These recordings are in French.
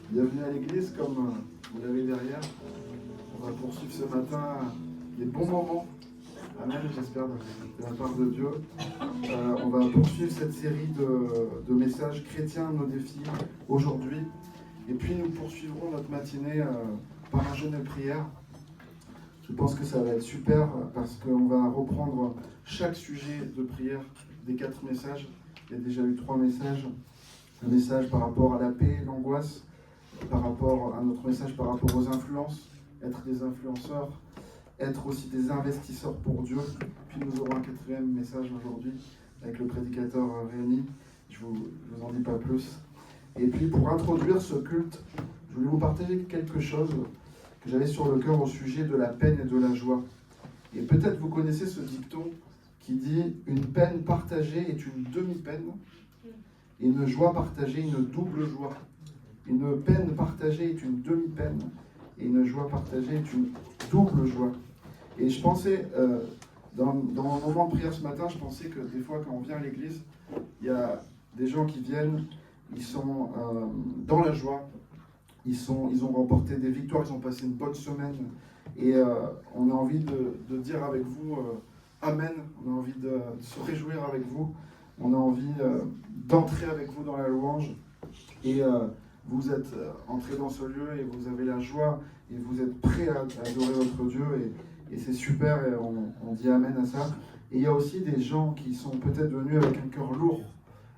Bienvenue à l'église, comme vous l'avez derrière. On va poursuivre ce matin les bons moments. Amen, j'espère, de la part de Dieu. On va poursuivre cette série de messages chrétiens, nos défis, aujourd'hui. Et puis nous poursuivrons notre matinée par un jeûne et prière. Je pense que ça va être super parce qu'on va reprendre chaque sujet de prière des 4 messages. Il y a déjà eu 3 messages. Un message par rapport à la paix, l'angoisse, par rapport à notre message par rapport aux influences, être des influenceurs, être aussi des investisseurs pour Dieu. Puis nous aurons un 4e message aujourd'hui avec le prédicateur Rémi. Je vous en dis pas plus. Et puis pour introduire ce culte, je voulais vous partager quelque chose que j'avais sur le cœur au sujet de la peine et de la joie. Et peut-être vous connaissez ce dicton qui dit « Une peine partagée est une demi-peine, et une joie partagée une double joie. » Une peine partagée est une demi-peine, et une joie partagée est une double joie. Et je pensais, dans mon moment de prière ce matin, je pensais que des fois quand on vient à l'église, il y a des gens qui viennent, ils sont dans la joie, ils ont remporté des victoires, ils ont passé une bonne semaine, et on a envie de dire avec vous Amen, on a envie de se réjouir avec vous, on a envie d'entrer avec vous dans la louange, et vous êtes entrés dans ce lieu et vous avez la joie et vous êtes prêts à adorer votre Dieu et c'est super et on dit Amen à ça. Et il y a aussi des gens qui sont peut-être venus avec un cœur lourd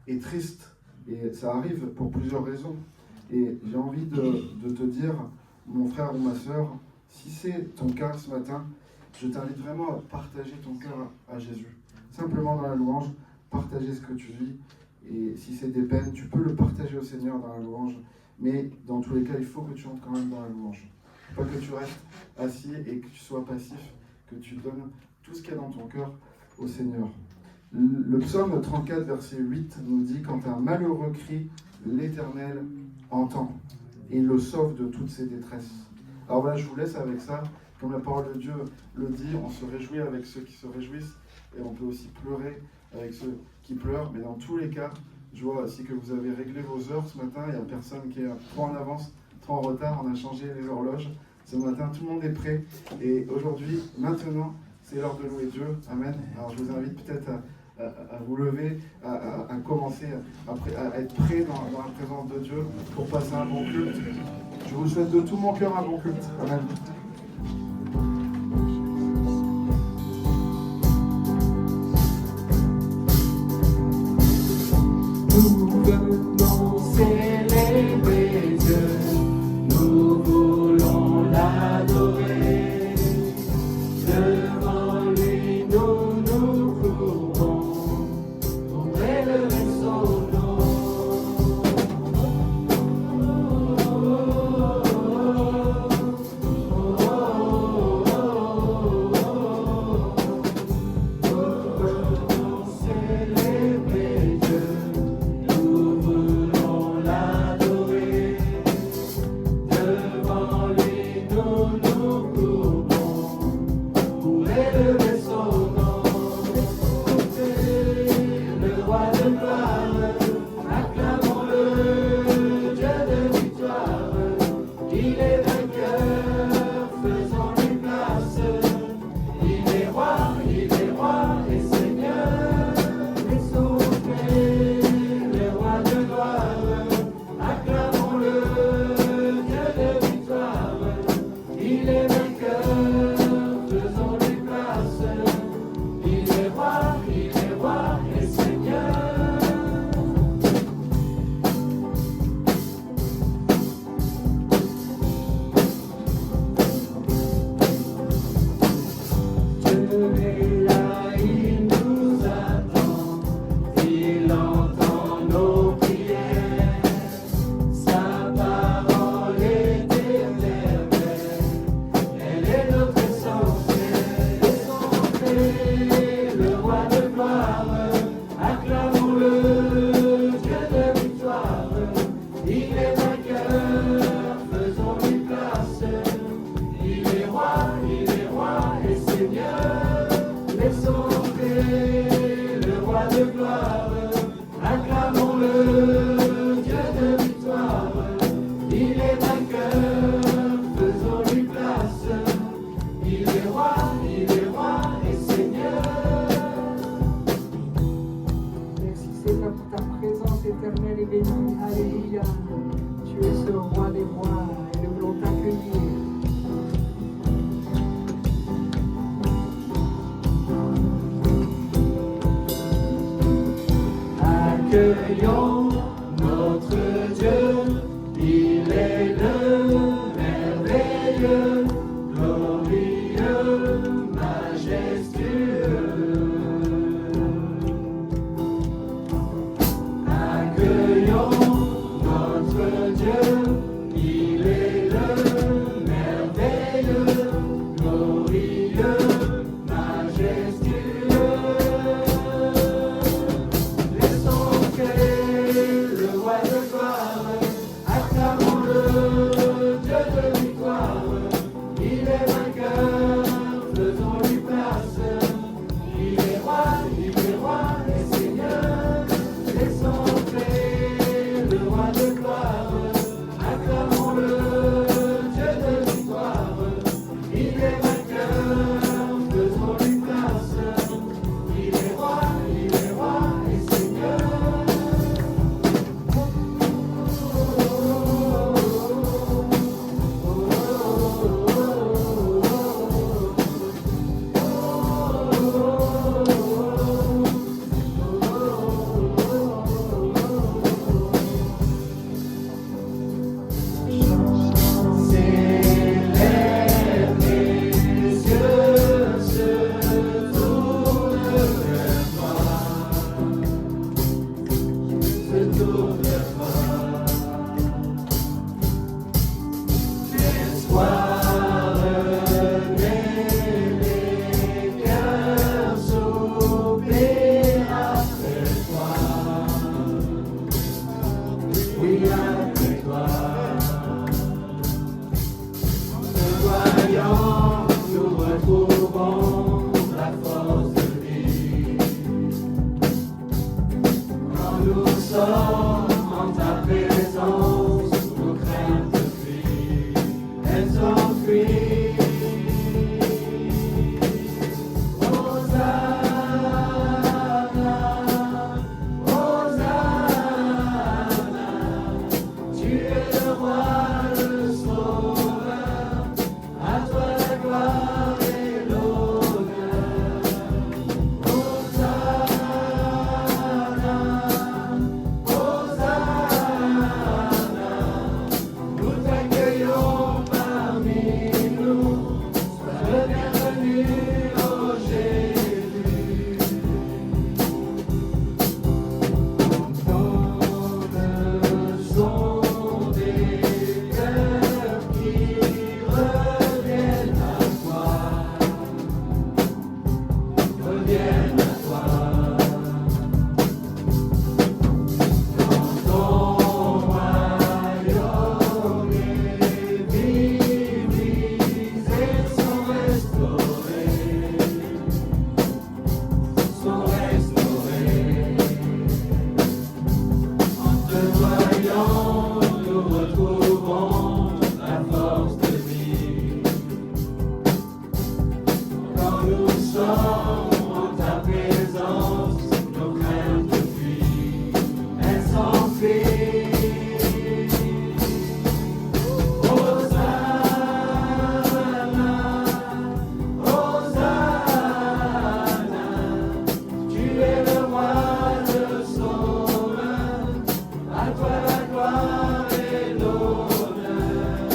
et triste et ça arrive pour plusieurs raisons. Et j'ai envie de te dire, mon frère ou ma sœur, si c'est ton cas ce matin, je t'invite vraiment à partager ton cœur à Jésus. Simplement dans la louange, partager ce que tu vis. Et si c'est des peines, tu peux le partager au Seigneur dans la louange. Mais dans tous les cas, il faut que tu entres quand même dans la louange. Pas que tu restes assis et que tu sois passif, que tu donnes tout ce qu'il y a dans ton cœur au Seigneur. Le psaume 34, verset 8 nous dit « Quand un malheureux crie, l'Éternel entend et il le sauve de toutes ses détresses. » Alors voilà, je vous laisse avec ça. Comme la parole de Dieu le dit, on se réjouit avec ceux qui se réjouissent et on peut aussi pleurer avec ceux qui pleurent. Mais dans tous les cas, je vois aussi que vous avez réglé vos heures ce matin. Il n'y a personne qui est trop en avance, trop en retard. On a changé les horloges. Ce matin, tout le monde est prêt. Et aujourd'hui, maintenant, c'est l'heure de louer Dieu. Amen. Alors je vous invite peut-être à vous lever, à commencer à être prêt dans la présence de Dieu pour passer un bon culte. Je vous souhaite de tout mon cœur un bon culte. Amen. Nous venons célébrer Dieu, nous voulons l'adorer. Devant lui nous nous courbons pour élever son nom. Oh, oh, oh, oh, l'Éternel est béni, alléluia. Tu es ce roi des rois et nous voulons t'accueillir. Accueillons notre Dieu, il est le merveilleux, glorieux, majestueux. Accueillons notre Dieu, il est le merveilleux, glorieux, majestueux. Laissons entrer le roi de gloire, acclamons-le, Dieu de victoire. Il est vainqueur, faisons-lui place. Il est roi et Seigneur. Laissons entrer le roi de gloire, acclamons-le, Dieu de victoire. Il est vainqueur, faisons-lui place. Il est roi et Seigneur. Nous retrouvons la force de vie. Quand nous sommes en ta présence, nos craintes fuient, elles s'enfuient. Hosanna, Hosanna, tu es le roi, le sauveur, à toi la gloire et l'honneur. Hosanna, Hosanna, nous t'accueillons parmi nous. Sois le bienvenu, ô Jésus. Entends le son des cœurs qui reviennent à toi, reviennent à toi. Dans ton royaume, les vies brisées sont restaurées, sont restaurées. En te voyant, nous retrouvons la force de vie. Quand nous sommes en ta présence, nos craintes fuient, elles s'enfuient. Hosanna, Hosanna, tu es le roi, le sauveur, à toi la gloire et l'honneur.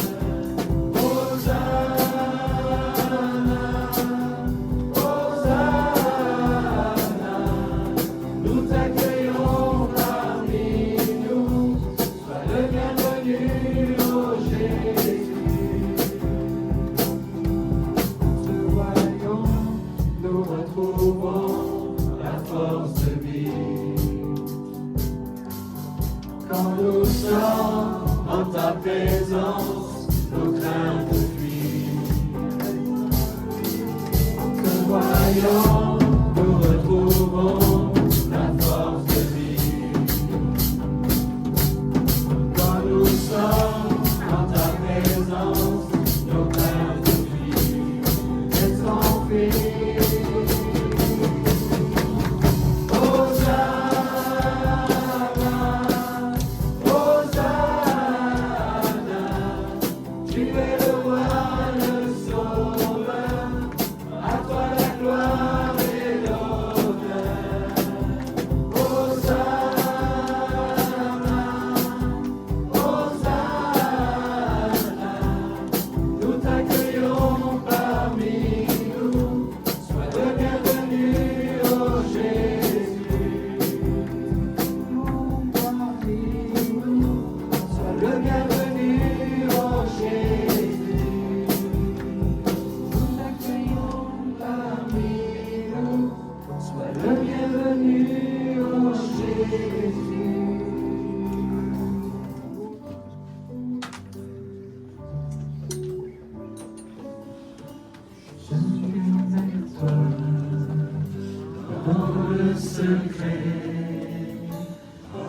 Hosanna, Hosanna, nous t'accueillons parmi nous. Sois le bienvenu, ô Jésus. En te voyant, nous retrouvons la force de vie. Quand nous sommes en ta présence, nos craintes fuient. En te voyant, nous retrouvons la force de vie. Quand nous sommes en ta présence, nos craintes fuient, elles s'enfuient. Hosanna, secret.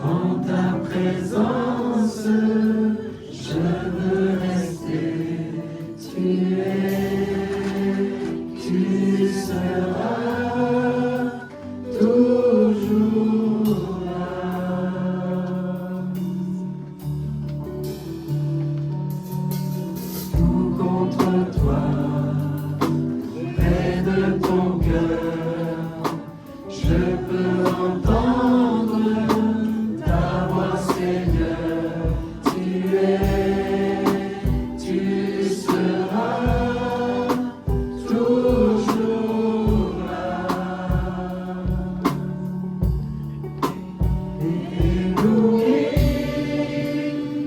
En ta présence, je veux rester. Tu seras toujours là. Tout contre toi, près de ton cœur, je peux entendre ta voix, Seigneur. Tu seras toujours là. Ébloui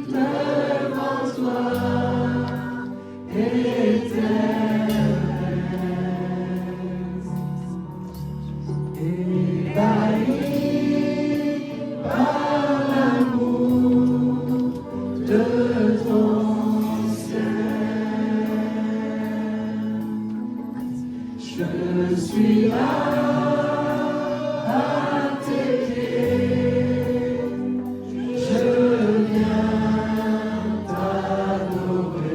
devant toi, éternel, ébahi par l'amour de ton ciel. Je suis là à tes pieds, je viens t'adorer,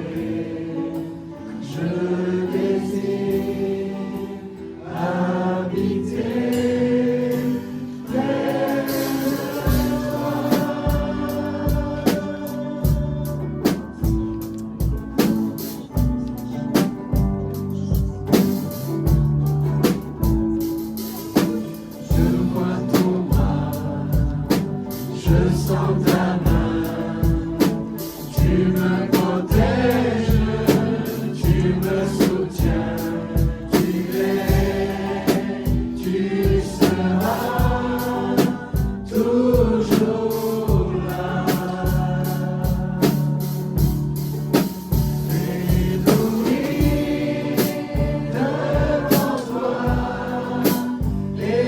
je désire habiter près de toi. Je vois ton bras, je sens ta main, tu me protèges, tu me soutiens, tu seras toujours là. Ébloui devant toi, éternel,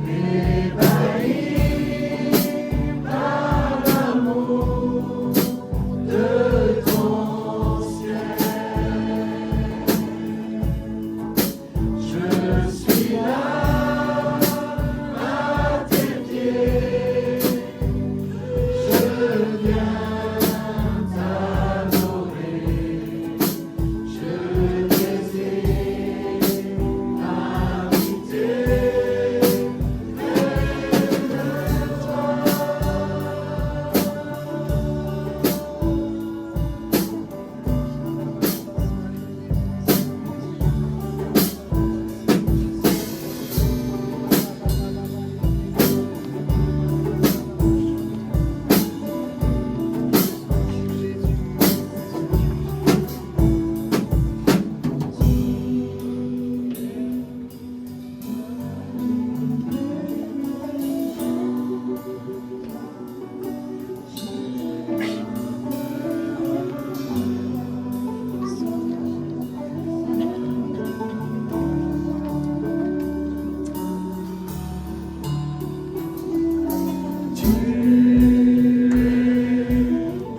ébahi par l'amour de ton ciel. Je suis là à tes pieds, je viens t'adorer, je désire habiter près de toi.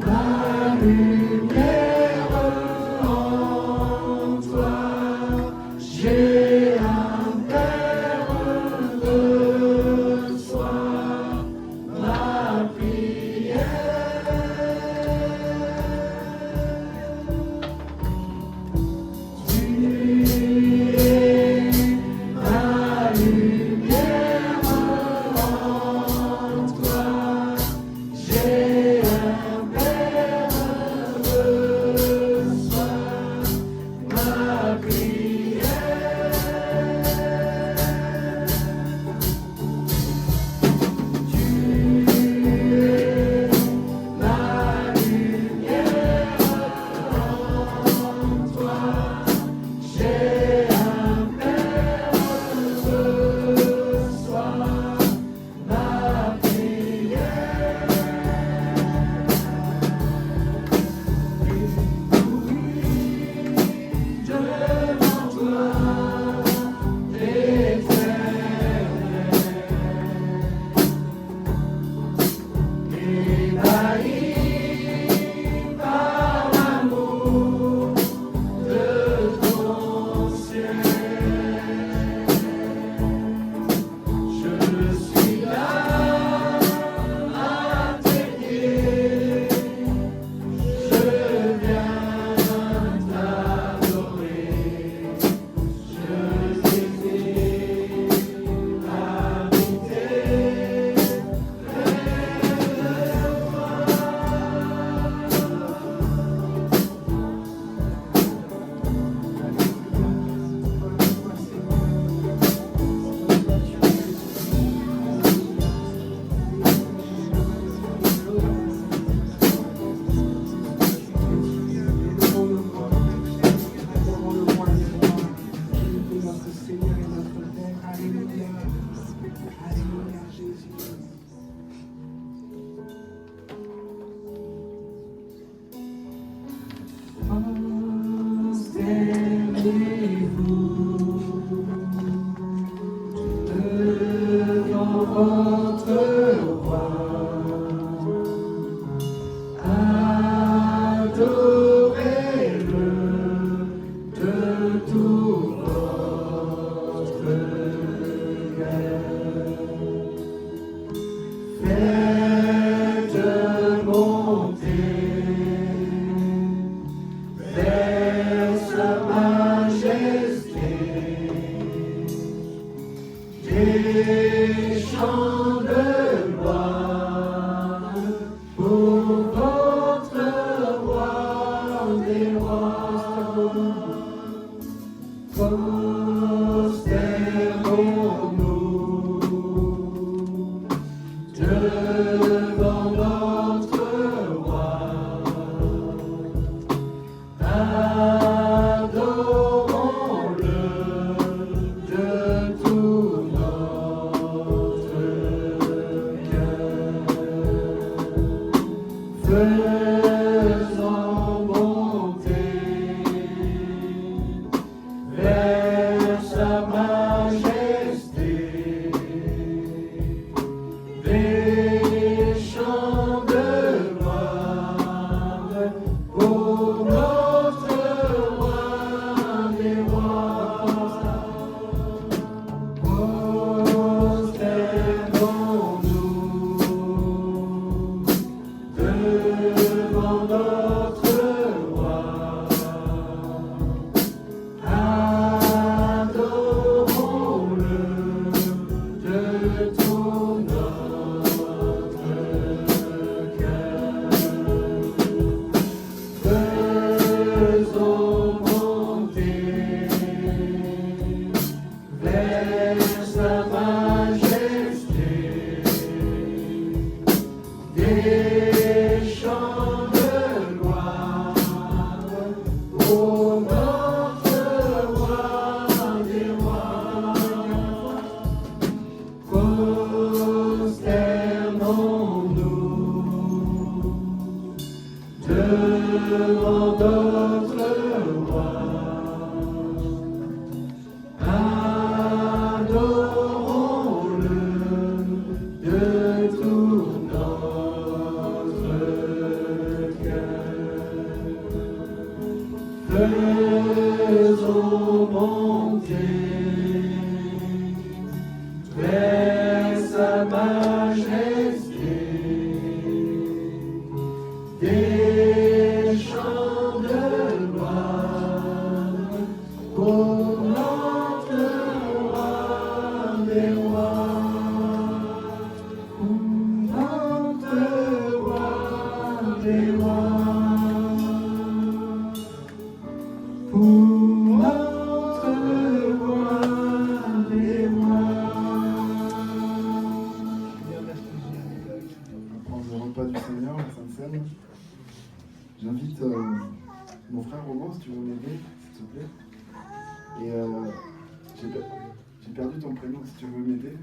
La lumière en toi, j'ai un Père de soi, ma prière. Tu es ma lumière en toi, j'ai un Père de soi, ma prière. devant votre roi. Adorez-le de tout votre cœur. Faites monter vers sa majesté des chants de gloire pour votre roi des rois. Prosternons-nous devant notre roi. Adorons-le de tout notre cœur. Faisons monter vers sa majesté des chants de gloire pour notre roi des rois. Prosternons-nous devant notre roi. Adorons-le de tout notre cœur. Faisons monter vers sa majesté des chants de gloire pour notre roi des rois. Prosternons-nous devant notre roi. Adorons-le de tout notre cœur. Faisons monter vers sa majesté des chants de gloire pour notre roi des rois. Pour notre roi des rois. Pour notre roi des rois. On va prendre le repas du Seigneur, la Sainte Seine. J'invite mon frère Romain, si tu veux m'aider, s'il te plaît. Et j'ai perdu ton prénom, si tu veux m'aider.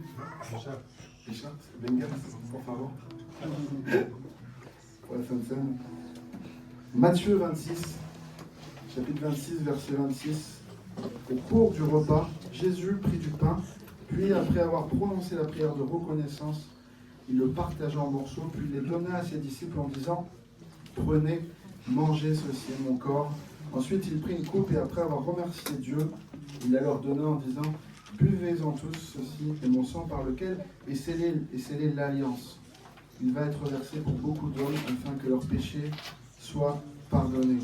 Richard, Bengal, por favor. Pour la Sainte Seine. Matthieu 26, chapitre 26, verset 26. Au cours du repas, Jésus prit du pain, puis après avoir prononcé la prière de reconnaissance, il le partagea en morceaux, puis il les donna à ses disciples en disant « Prenez, mangez, ceci est mon corps. » Ensuite, il prit une coupe et après avoir remercié Dieu, il la leur donna en disant « Buvez-en tous, ceci est mon sang par lequel est scellée l'alliance. Il va être versé pour beaucoup d'hommes afin que leurs péchés soient pardonnés. »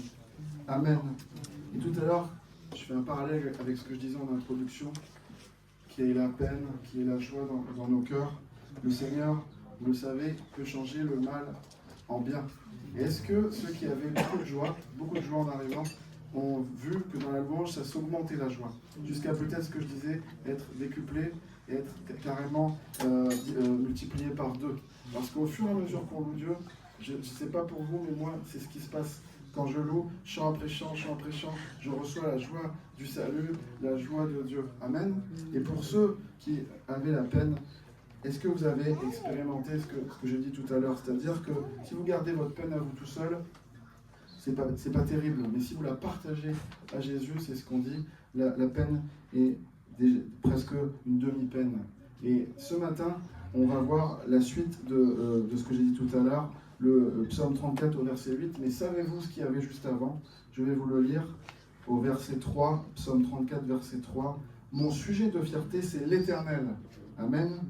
Amen. Et tout à l'heure, je fais un parallèle avec ce que je disais en introduction, qui est la peine, qui est la joie dans nos cœurs. Le Seigneur, vous le savez, peut changer le mal en bien. Et est-ce que ceux qui avaient beaucoup de joie en arrivant, ont vu que dans la louange, ça s'augmentait la joie, jusqu'à peut-être ce que je disais, être décuplé et être carrément multiplié par 2. Parce qu'au fur et à mesure qu'on loue Dieu, je ne sais pas pour vous, mais moi, c'est ce qui se passe. Quand je loue, chant après chant, je reçois la joie du salut, la joie de Dieu. Amen. Et pour ceux qui avaient la peine, est-ce que vous avez expérimenté ce que j'ai dit tout à l'heure? C'est-à-dire que si vous gardez votre peine à vous tout seul, c'est pas terrible, mais si vous la partagez à Jésus, c'est ce qu'on dit, la peine est presque une demi-peine. Et ce matin, on va voir la suite de ce que j'ai dit tout à l'heure, le psaume 34 au verset 8. Mais savez-vous ce qu'il y avait juste avant? Je vais vous le lire au verset 3, psaume 34, verset 3. Mon sujet de fierté, c'est l'Éternel. Amen.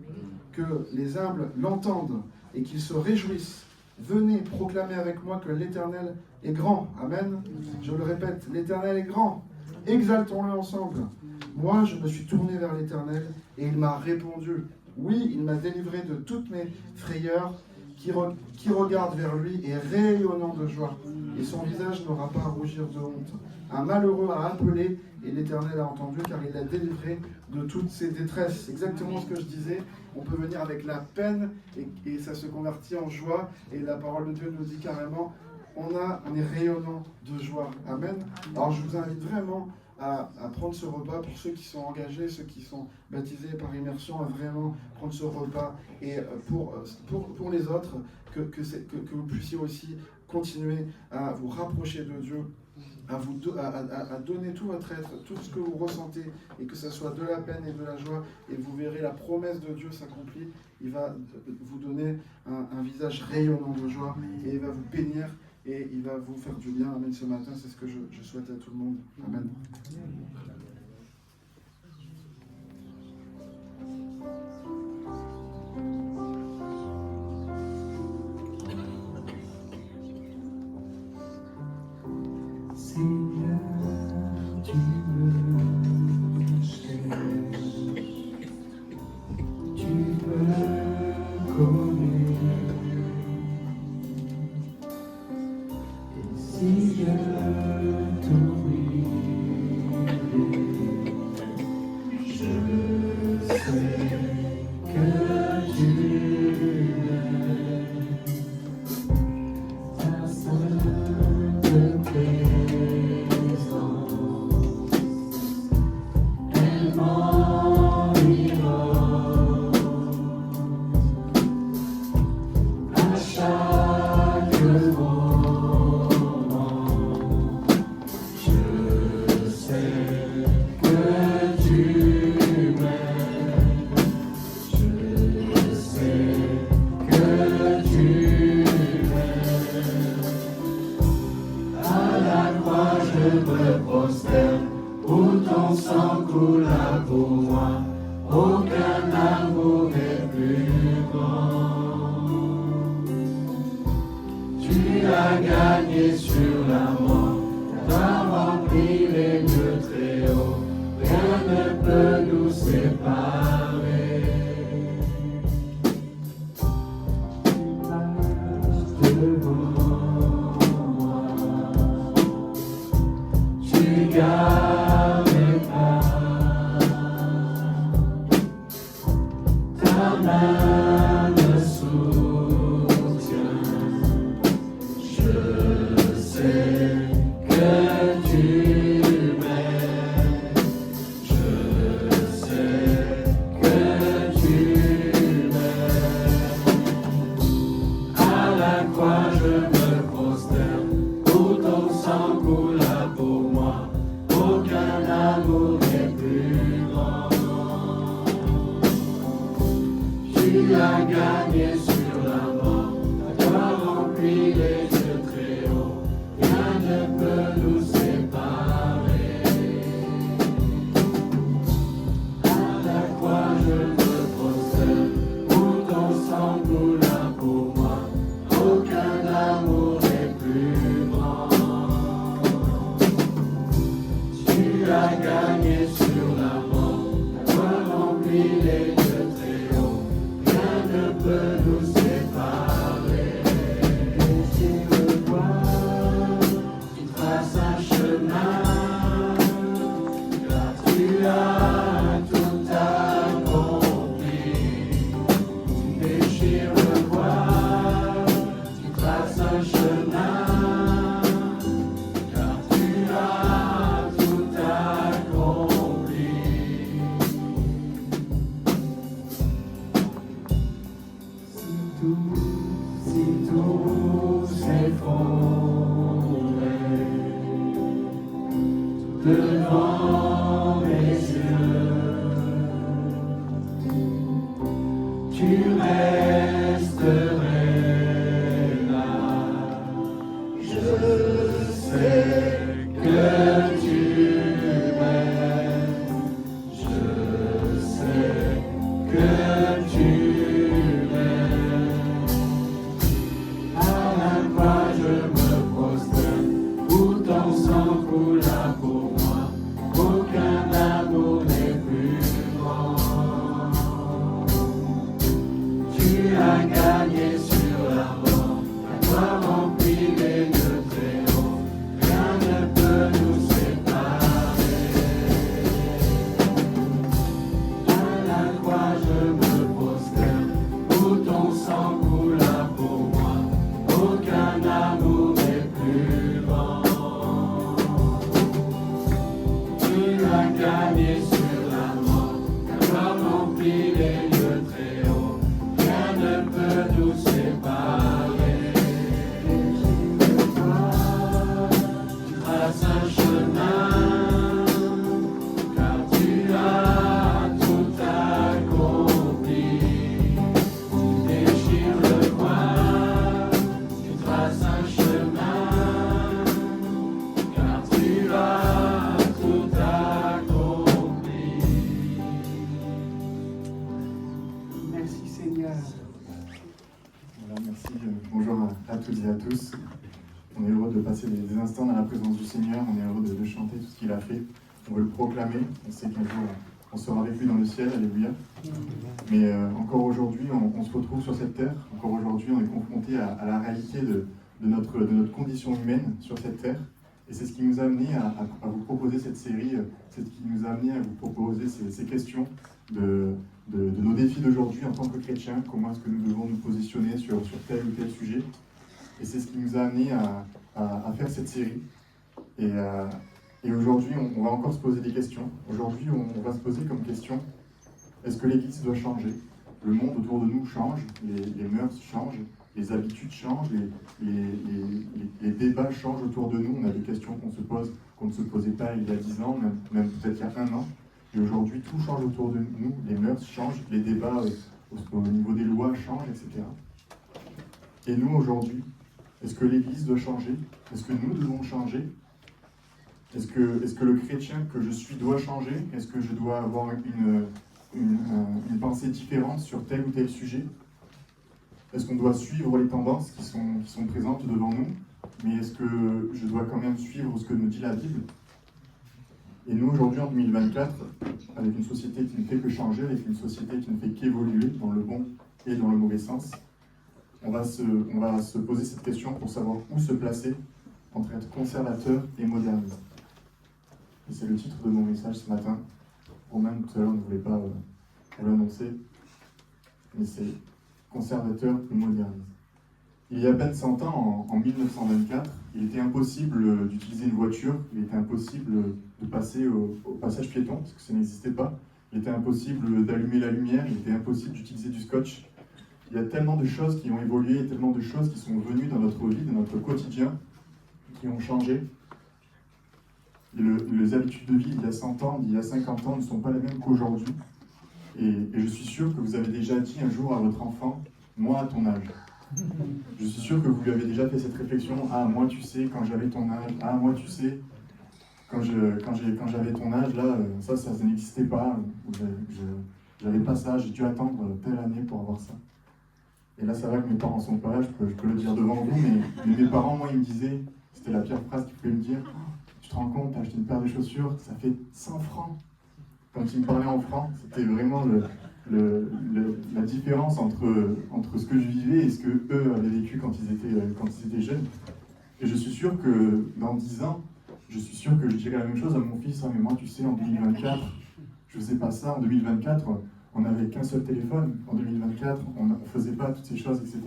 Que les humbles l'entendent et qu'ils se réjouissent. Venez proclamer avec moi que l'Éternel est grand. Amen. Je le répète, l'Éternel est grand. Exaltons-le ensemble. Moi, je me suis tourné vers l'Éternel et il m'a répondu. Oui, il m'a délivré de toutes mes frayeurs. Qui regarde vers lui est rayonnant de joie, et son visage n'aura pas à rougir de honte. Un malheureux a appelé, et l'Éternel a entendu, car il l'a délivré de toutes ses détresses. Exactement ce que je disais, on peut venir avec la peine, et ça se convertit en joie, et la parole de Dieu nous dit carrément, on est rayonnant de joie. Amen. Alors je vous invite vraiment à prendre ce repas, pour ceux qui sont engagés, ceux qui sont baptisés par immersion, à vraiment prendre ce repas, et pour les autres, que vous puissiez aussi continuer à vous rapprocher de Dieu, à donner tout votre être, tout ce que vous ressentez, et que ce soit de la peine et de la joie, et vous verrez la promesse de Dieu s'accomplir. Il va vous donner un visage rayonnant de joie, et il va vous bénir, et il va vous faire du bien. Amen. Ce matin, c'est ce que je souhaite à tout le monde. Amen. Seigneur, tu me cherches, tu me connais. Et si je t'oublie, je sais que tu m'aimes. Ta sainte présence, elle m'enivre à chaque moment. Je sais que tu m'aimes. Je sais que tu m'aimes. À la croix je me prosterne, où ton sang coula pour moi. Aucun amour n'est plus grand. Tu as gagné sur la mort, t'as rempli les lieux très hauts. Rien ne peut nous séparer. Tu passes devant moi, tu gardes mes pas, ta main me soutient. Je sais que tu m'aimes. Je sais que tu m'aimes. À la croix je me prosterne, où ton sang coula pour moi. Aucun amour n'est plus grand. Tu as gagné sur la mort, tu as rempli les lieux très hauts. Rien ne peut nous séparer. À la croix je me prosterne, où ton sang coula pour moi. Aucun amour n'est plus grand. Tu as gagné sur la mort, tu as rempli les lieux très hauts. Rien ne peut nous séparer. Laissez me voir, tu traces un chemin, car tu as tout accompli. Tu déchires le voile, tu traces un chemin, car tu as tout accompli. Si tout s'effondrait, as gagné sur la mort, alors rempli les lieux très hauts, rien ne peut nous séparer. Tu traces un chemin, car tu as tout accompli. Tu déchires le voile, tu traces un chemin, car tu as tout accompli. Merci Seigneur. Voilà, merci. Bonjour à toutes et à tous. On est heureux de passer des instants dans la présence du Seigneur. On est heureux de chanter tout ce qu'il a fait. On veut le proclamer. On sait qu'un jour, on sera avec lui dans le ciel. Alléluia. Mais encore aujourd'hui, on se retrouve sur cette terre. Encore aujourd'hui, on est confronté à la réalité de notre condition humaine sur cette terre. Et c'est ce qui nous a amené à vous proposer cette série. C'est ce qui nous a amené à vous proposer ces questions de nos défis d'aujourd'hui en tant que chrétiens. Comment est-ce que nous devons nous positionner sur tel ou tel sujet. Et c'est ce qui nous a amené à faire cette série. Et aujourd'hui, on va encore se poser des questions. Aujourd'hui, on va se poser comme question, est-ce que l'Église doit changer? Le monde autour de nous change, les mœurs changent, les habitudes changent, les débats changent autour de nous. On a des questions qu'on se pose, qu'on ne se posait pas il y a 10 ans, même peut-être il y a 1 an. Et aujourd'hui, tout change autour de nous, les mœurs changent, les débats au niveau des lois changent, etc. Et nous, aujourd'hui, est-ce que l'Église doit changer? Est-ce que nous devons changer? Est-ce que le chrétien que je suis doit changer? Est-ce que je dois avoir une pensée différente sur tel ou tel sujet? Est-ce qu'on doit suivre les tendances qui sont présentes devant nous? Mais est-ce que je dois quand même suivre ce que nous dit la Bible? Et nous, aujourd'hui, en 2024, avec une société qui ne fait que changer, avec une société qui ne fait qu'évoluer dans le bon et dans le mauvais sens, on va se poser cette question pour savoir où se placer entre être conservateur et moderniste. Et c'est le titre de mon message ce matin. Romain, tout à l'heure, ne voulait pas l'annoncer, mais c'est conservateur et moderniste. Il y a à peine 100 ans, en 1924, il était impossible d'utiliser une voiture, il était impossible de passer au passage piéton, parce que ça n'existait pas. Il était impossible d'allumer la lumière, il était impossible d'utiliser du scotch. Il y a tellement de choses qui ont évolué, tellement de choses qui sont venues dans notre vie, dans notre quotidien, qui ont changé. Les habitudes de vie il y a 100 ans, il y a 50 ans ne sont pas les mêmes qu'aujourd'hui. Et je suis sûr que vous avez déjà dit un jour à votre enfant, moi à ton âge. Je suis sûr que vous lui avez déjà fait cette réflexion, ah moi tu sais, quand j'avais ton âge, ah moi tu sais, quand j'avais ton âge, là, ça n'existait pas, j'avais pas ça, j'ai dû attendre telle année pour avoir ça. Et là, ça va que mes parents sont pas là, je peux le dire devant vous, mais mes parents, moi, ils me disaient, c'était la pire phrase qu'ils pouvaient me dire, tu te rends compte, t'as acheté une paire de chaussures, ça fait 100 francs. Quand ils me parlaient en francs, c'était vraiment la différence entre ce que je vivais et ce que eux avaient vécu quand ils étaient jeunes. Et je suis sûr que dans 10 ans, je suis sûr que je dirais la même chose à mon fils, ah, mais moi, tu sais, en 2024, je faisais pas ça, en 2024, on n'avait qu'un seul téléphone. En 2024, on ne faisait pas toutes ces choses, etc.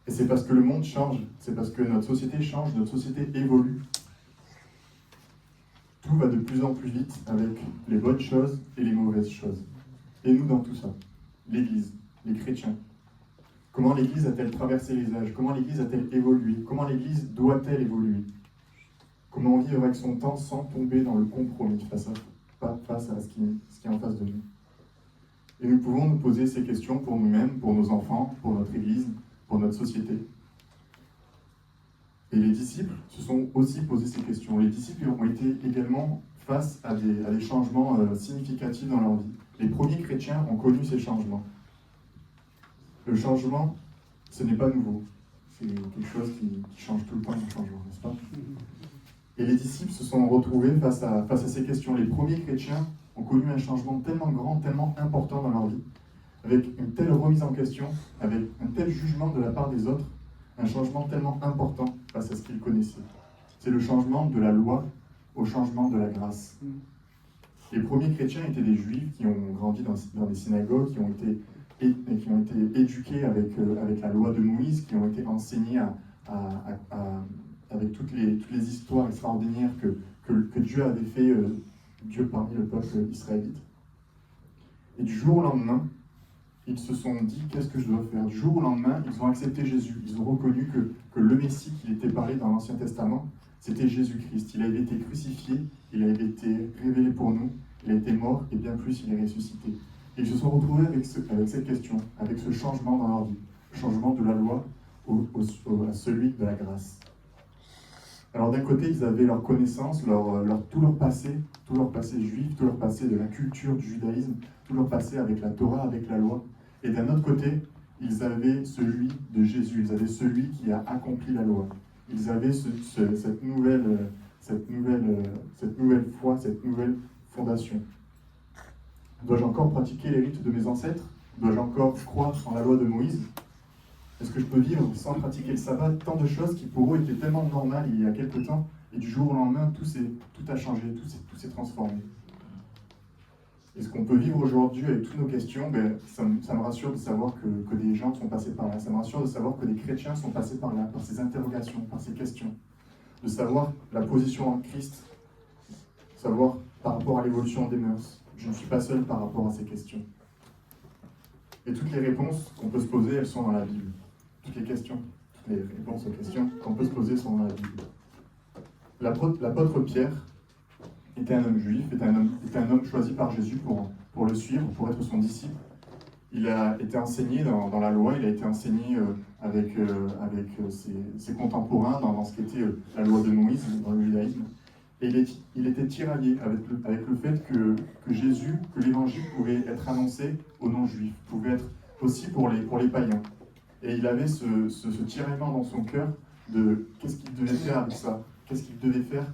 Et c'est parce que le monde change, c'est parce que notre société change, notre société évolue. Tout va de plus en plus vite avec les bonnes choses et les mauvaises choses. Et nous dans tout ça, l'Église, les chrétiens. Comment l'Église a-t-elle traversé les âges? Comment l'Église a-t-elle évolué? Comment l'Église doit-elle évoluer? Comment vivre avec son temps sans tomber dans le compromis face à ce qui est en face de nous? Et nous pouvons nous poser ces questions pour nous-mêmes, pour nos enfants, pour notre Église, pour notre société. Et les disciples se sont aussi posé ces questions. Les disciples ont été également face à des changements significatifs dans leur vie. Les premiers chrétiens ont connu ces changements. Le changement, ce n'est pas nouveau. C'est quelque chose qui change tout le temps, le changement, n'est-ce pas? Et les disciples se sont retrouvés face à ces questions. Les premiers chrétiens ont connu un changement tellement grand, tellement important dans leur vie, avec une telle remise en question, avec un tel jugement de la part des autres, un changement tellement important face à ce qu'ils connaissaient. C'est le changement de la loi au changement de la grâce. Les premiers chrétiens étaient des juifs qui ont grandi dans des synagogues, qui ont été éduqués avec la loi de Moïse, qui ont été enseignés avec toutes les histoires extraordinaires que Dieu avait fait Dieu parmi le peuple israélite. Et du jour au lendemain, ils se sont dit, qu'est-ce que je dois faire? Du jour au lendemain, ils ont accepté Jésus. Ils ont reconnu que le Messie qui était parlé dans l'Ancien Testament, c'était Jésus-Christ. Il avait été crucifié, il avait été révélé pour nous, il a été mort, et bien plus, il est ressuscité. Et ils se sont retrouvés avec cette question, avec ce changement dans leur vie, le changement de la loi à celui de la grâce. Alors d'un côté, ils avaient leur connaissance, tout leur passé juif, tout leur passé de la culture du judaïsme, tout leur passé avec la Torah, avec la loi. Et d'un autre côté, ils avaient celui de Jésus, ils avaient celui qui a accompli la loi. Ils avaient cette nouvelle foi, cette nouvelle fondation. Dois-je encore pratiquer les rites de mes ancêtres? Dois-je encore croire en la loi de Moïse? Est-ce que je peux vivre sans pratiquer le sabbat? Tant de choses qui pour eux étaient tellement normales il y a quelque temps, et du jour au lendemain, tout a changé, tout s'est transformé. Et ce qu'on peut vivre aujourd'hui avec toutes nos questions, ça me rassure de savoir que des gens sont passés par là. Ça me rassure de savoir que des chrétiens sont passés par là, par ces interrogations, par ces questions. De savoir la position en Christ, savoir par rapport à l'évolution des mœurs. Je ne suis pas seul par rapport à ces questions. Et toutes les réponses qu'on peut se poser, elles sont dans la Bible. Toutes les réponses aux questions qu'on peut se poser sont dans la Bible. L'apôtre Pierre était un homme juif, était un homme choisi par Jésus pour le suivre, pour être son disciple. Il a été enseigné dans la loi, il a été enseigné avec ses contemporains dans ce qu'était la loi de Moïse, dans le judaïsme. Et il était tiraillé avec le fait que Jésus, que l'évangile pouvait être annoncé aux non-juifs, pouvait être aussi pour les païens. Et il avait ce tiraillement dans son cœur de qu'est-ce qu'il devait faire avec ça, qu'est-ce qu'il devait faire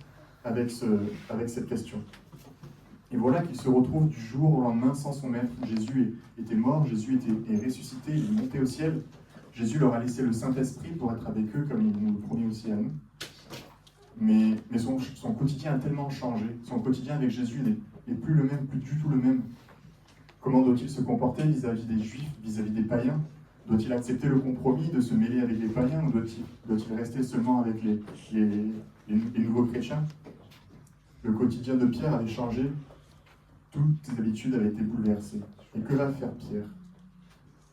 avec cette question. Et voilà qu'il se retrouve du jour au lendemain sans son maître. Jésus était mort, Jésus est ressuscité, il est monté au ciel. Jésus leur a laissé le Saint-Esprit pour être avec eux comme il nous le promet aussi à nous. Mais son quotidien a tellement changé. Son quotidien avec Jésus n'est plus le même, plus du tout le même. Comment doit-il se comporter vis-à-vis des Juifs, vis-à-vis des païens? Doit-il accepter le compromis de se mêler avec les païens ou doit-il rester seulement avec les nouveaux chrétiens? Le quotidien de Pierre avait changé, toutes ses habitudes avaient été bouleversées. Et que va faire Pierre?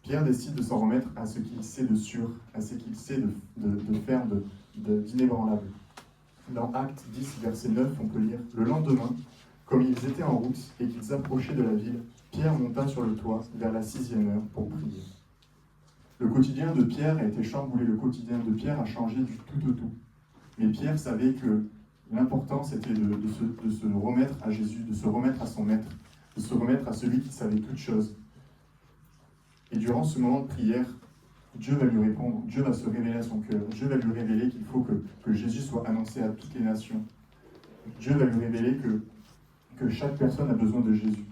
Pierre décide de s'en remettre à ce qu'il sait de sûr, à ce qu'il sait de faire d'inébranlable. Dans Actes 10, verset 9, on peut lire « Le lendemain, comme ils étaient en route et qu'ils approchaient de la ville, Pierre monta sur le toit vers la 6e heure pour prier. » Le quotidien de Pierre a été chamboulé, le quotidien de Pierre a changé du tout au tout. Mais Pierre savait que l'important c'était de se remettre à Jésus, de se remettre à son maître, de se remettre à celui qui savait toutes choses. Et durant ce moment de prière, Dieu va lui répondre, Dieu va se révéler à son cœur, Dieu va lui révéler qu'il faut que Jésus soit annoncé à toutes les nations. Dieu va lui révéler que chaque personne a besoin de Jésus.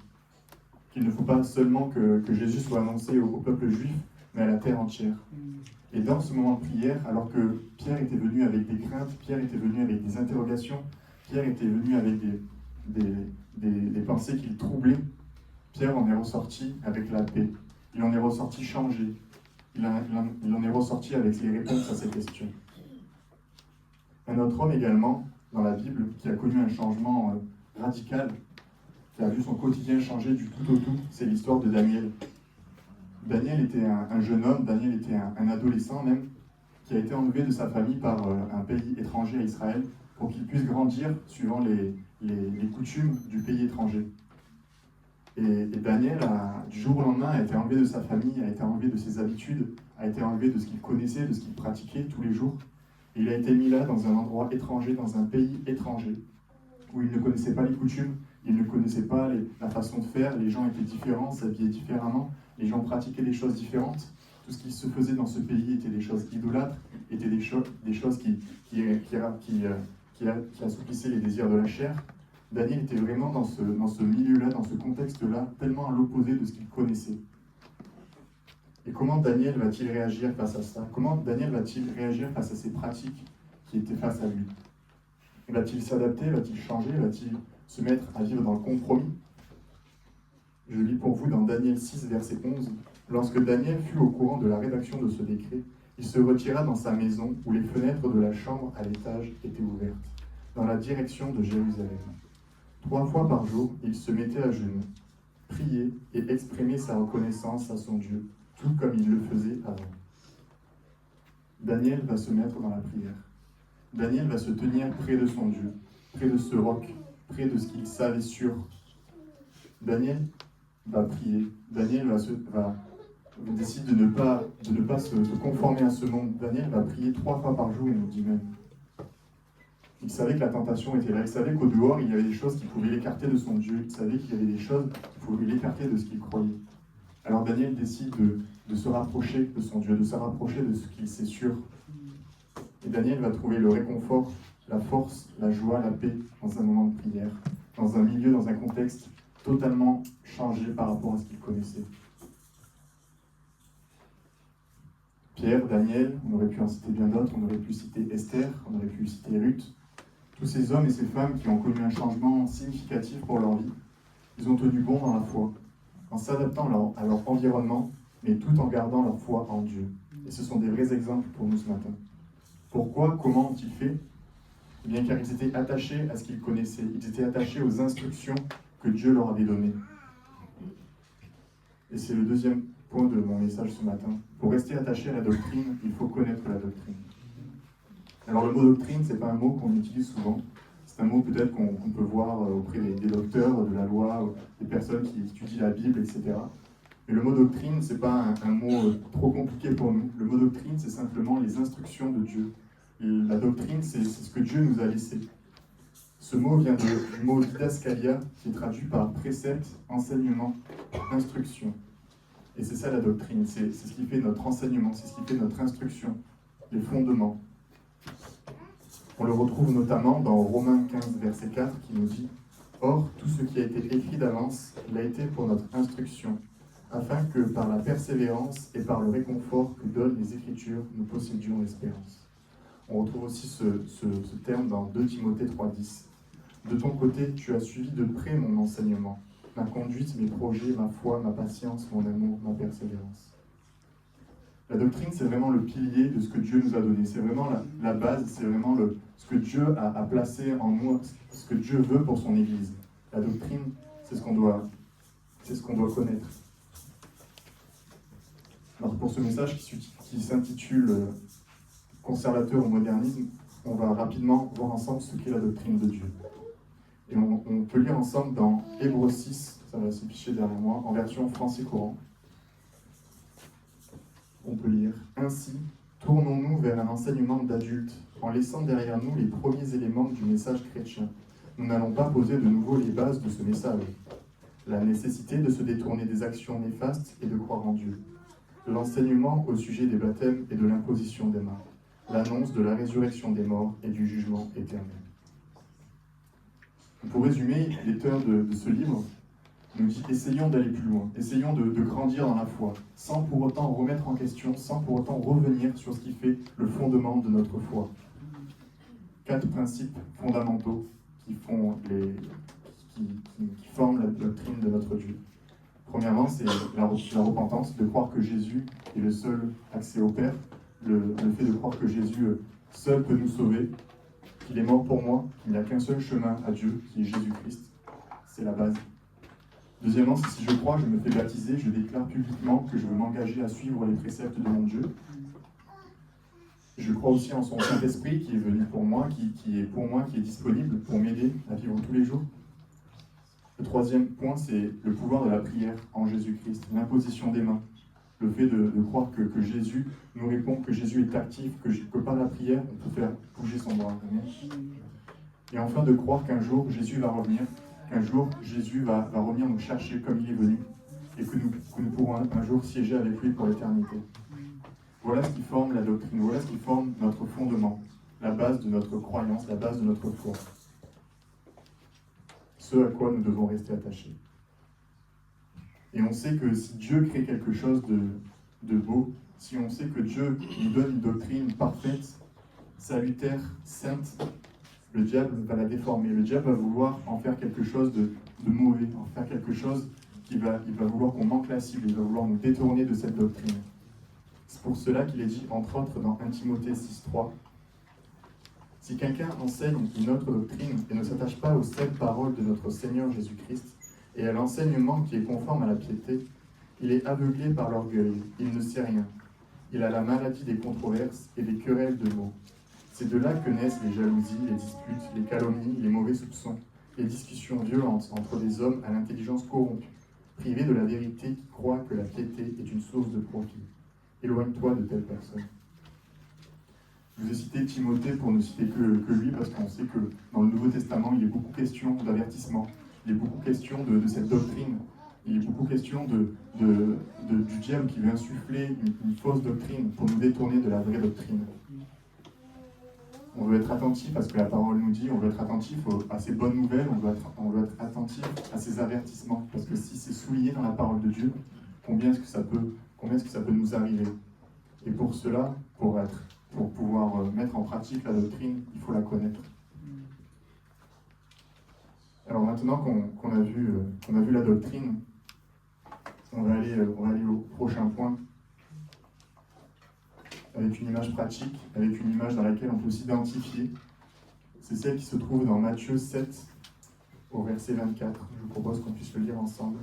Qu'il ne faut pas seulement que Jésus soit annoncé au peuple juif, mais à la terre entière. Et dans ce moment de prière, alors que Pierre était venu avec des craintes, Pierre était venu avec des interrogations, Pierre était venu avec des pensées qui le troublaient, Pierre en est ressorti avec la paix. Il en est ressorti changé. Il en est ressorti avec les réponses à ces questions. Un autre homme également, dans la Bible, qui a connu un changement radical, qui a vu son quotidien changer du tout au tout, c'est l'histoire de Daniel. Daniel était un jeune homme, Daniel était un adolescent même, qui a été enlevé de sa famille par un pays étranger à Israël pour qu'il puisse grandir suivant les coutumes du pays étranger. Et Daniel, du jour au lendemain, a été enlevé de sa famille, a été enlevé de ses habitudes, a été enlevé de ce qu'il connaissait, de ce qu'il pratiquait tous les jours. Et il a été mis là, dans un endroit étranger, dans un pays étranger, où il ne connaissait pas les coutumes, il ne connaissait pas la façon de faire, les gens étaient différents, s'habillaient différemment, les gens pratiquaient des choses différentes. Tout ce qui se faisait dans ce pays était des choses idolâtres, étaient des choses qui assouplissaient les désirs de la chair. Daniel était vraiment dans ce milieu-là, dans ce contexte-là, tellement à l'opposé de ce qu'il connaissait. Et comment Daniel va-t-il réagir face à ça? Comment Daniel va-t-il réagir face à ces pratiques qui étaient face à lui? Va-t-il s'adapter? Va-t-il changer? Va-t-il se mettre à vivre dans le compromis? Je lis pour vous dans Daniel 6, verset 11. « Lorsque Daniel fut au courant de la rédaction de ce décret, il se retira dans sa maison où les fenêtres de la chambre à l'étage étaient ouvertes, dans la direction de Jérusalem. 3 fois par jour, il se mettait à genoux, priait et exprimait sa reconnaissance à son Dieu, tout comme il le faisait avant. Daniel va se mettre dans la prière. Daniel va se tenir près de son Dieu, près de ce roc, près de ce qu'il savait sûr. Daniel va prier. Daniel décide de ne pas se conformer à ce monde. Daniel va prier 3 fois par jour, il nous dit même. Il savait que la tentation était là. Il savait qu'au dehors, il y avait des choses qui pouvaient l'écarter de son Dieu. Il savait qu'il y avait des choses qui pouvaient l'écarter de ce qu'il croyait. Alors Daniel décide de se rapprocher de son Dieu, de se rapprocher de ce qu'il sait sûr. Et Daniel va trouver le réconfort, la force, la joie, la paix dans un moment de prière, dans un milieu, dans un contexte totalement changé par rapport à ce qu'il connaissait. Pierre, Daniel, on aurait pu en citer bien d'autres, on aurait pu citer Esther, on aurait pu citer Ruth. Tous ces hommes et ces femmes qui ont connu un changement significatif pour leur vie, ils ont tenu bon dans la foi, en s'adaptant à leur environnement, mais tout en gardant leur foi en Dieu. Et ce sont des vrais exemples pour nous ce matin. Pourquoi, comment ont-ils fait ? Eh bien, car ils étaient attachés à ce qu'ils connaissaient, ils étaient attachés aux instructions que Dieu leur avait données. Et c'est le deuxième point de mon message ce matin. Pour rester attaché à la doctrine, il faut connaître la doctrine. Alors le mot doctrine, ce n'est pas un mot qu'on utilise souvent. C'est un mot peut-être qu'on peut voir auprès des docteurs de la loi, des personnes qui étudient la Bible, etc. Mais le mot doctrine, ce n'est pas un mot trop compliqué pour nous. Le mot doctrine, c'est simplement les instructions de Dieu. Et la doctrine, c'est ce que Dieu nous a laissé. Ce mot vient du mot didaskalia, qui est traduit par précepte, enseignement, instruction. Et c'est ça la doctrine, c'est ce qui fait notre enseignement, c'est ce qui fait notre instruction, les fondements. On le retrouve notamment dans Romains 15, verset 4, qui nous dit « Or, tout ce qui a été écrit d'avance l'a été pour notre instruction, afin que par la persévérance et par le réconfort que donnent les Écritures, nous possédions l'espérance. » On retrouve aussi ce terme dans 2 Timothée 3,10. « De ton côté, tu as suivi de près mon enseignement, ma conduite, mes projets, ma foi, ma patience, mon amour, ma persévérance. » La doctrine, c'est vraiment le pilier de ce que Dieu nous a donné. C'est vraiment la base, c'est vraiment ce que Dieu a placé en nous, ce que Dieu veut pour son Église. La doctrine, c'est ce qu'on doit connaître. Alors pour ce message qui s'intitule « Conservateur au modernisme », on va rapidement voir ensemble ce qu'est la doctrine de Dieu. Et on peut lire ensemble dans Hébreux 6, ça va s'afficher derrière moi, en version français courant. On peut lire « Ainsi, tournons-nous vers un enseignement d'adulte, en laissant derrière nous les premiers éléments du message chrétien. Nous n'allons pas poser de nouveau les bases de ce message. La nécessité de se détourner des actions néfastes et de croire en Dieu. De l'enseignement au sujet des baptêmes et de l'imposition des mains. L'annonce de la résurrection des morts et du jugement éternel. » Pour résumer, l'auteur de ce livre nous dit « Essayons d'aller plus loin, essayons de grandir dans la foi, sans pour autant remettre en question, sans pour autant revenir sur ce qui fait le fondement de notre foi. » 4 principes fondamentaux qui forment la doctrine de notre Dieu. Premièrement, c'est la repentance, de croire que Jésus est le seul accès au Père, le fait de croire que Jésus seul peut nous sauver, qu'il est mort pour moi, qu'il n'y a qu'un seul chemin à Dieu, qui est Jésus-Christ. C'est la base. Deuxièmement, c'est si je crois, je me fais baptiser, je déclare publiquement que je veux m'engager à suivre les préceptes de mon Dieu. Je crois aussi en son Saint-Esprit qui est venu pour moi, qui est disponible pour m'aider à vivre tous les jours. Le troisième point, c'est le pouvoir de la prière en Jésus-Christ, l'imposition des mains. Le fait de croire que Jésus nous répond, que Jésus est actif, que par la prière, on peut faire bouger son bras. Et enfin, de croire qu'un jour, Jésus va revenir, qu'un jour, Jésus va revenir nous chercher comme il est venu, et que nous pourrons un jour siéger avec lui pour l'éternité. Voilà ce qui forme la doctrine, voilà ce qui forme notre fondement, la base de notre croyance, la base de notre foi. Ce à quoi nous devons rester attachés. Et on sait que si Dieu crée quelque chose de beau, si on sait que Dieu nous donne une doctrine parfaite, salutaire, sainte, le diable va la déformer. Le diable va vouloir en faire quelque chose de mauvais, en faire quelque chose il va vouloir qu'on manque la cible, il va vouloir nous détourner de cette doctrine. C'est pour cela qu'il est dit, entre autres, dans 1 Timothée 6,3, Si quelqu'un enseigne une autre doctrine et ne s'attache pas aux saintes paroles de notre Seigneur Jésus-Christ et à l'enseignement qui est conforme à la piété, il est aveuglé par l'orgueil, il ne sait rien. Il a la maladie des controverses et des querelles de mots. C'est de là que naissent les jalousies, les disputes, les calomnies, les mauvais soupçons, les discussions violentes entre des hommes à l'intelligence corrompue, privés de la vérité qui croient que la piété est une source de profit. Éloigne-toi de telles personnes. Je vous ai cité Timothée pour ne citer que lui, parce qu'on sait que dans le Nouveau Testament, il est beaucoup question d'avertissement, il est beaucoup question de cette doctrine, il est beaucoup question du diable qui veut insuffler une fausse doctrine pour nous détourner de la vraie doctrine. On veut être attentif à ce que la parole nous dit, on veut être attentif à ces bonnes nouvelles, on veut être attentif à ces avertissements, parce que si c'est souligné dans la parole de Dieu, combien est-ce que ça peut nous arriver? Et pour cela, pour pouvoir mettre en pratique la doctrine, il faut la connaître. Alors maintenant qu'on a vu la doctrine, on va aller au prochain point, avec une image pratique, avec une image dans laquelle on peut s'identifier. C'est celle qui se trouve dans Matthieu 7, au verset 24. Je vous propose qu'on puisse le lire ensemble.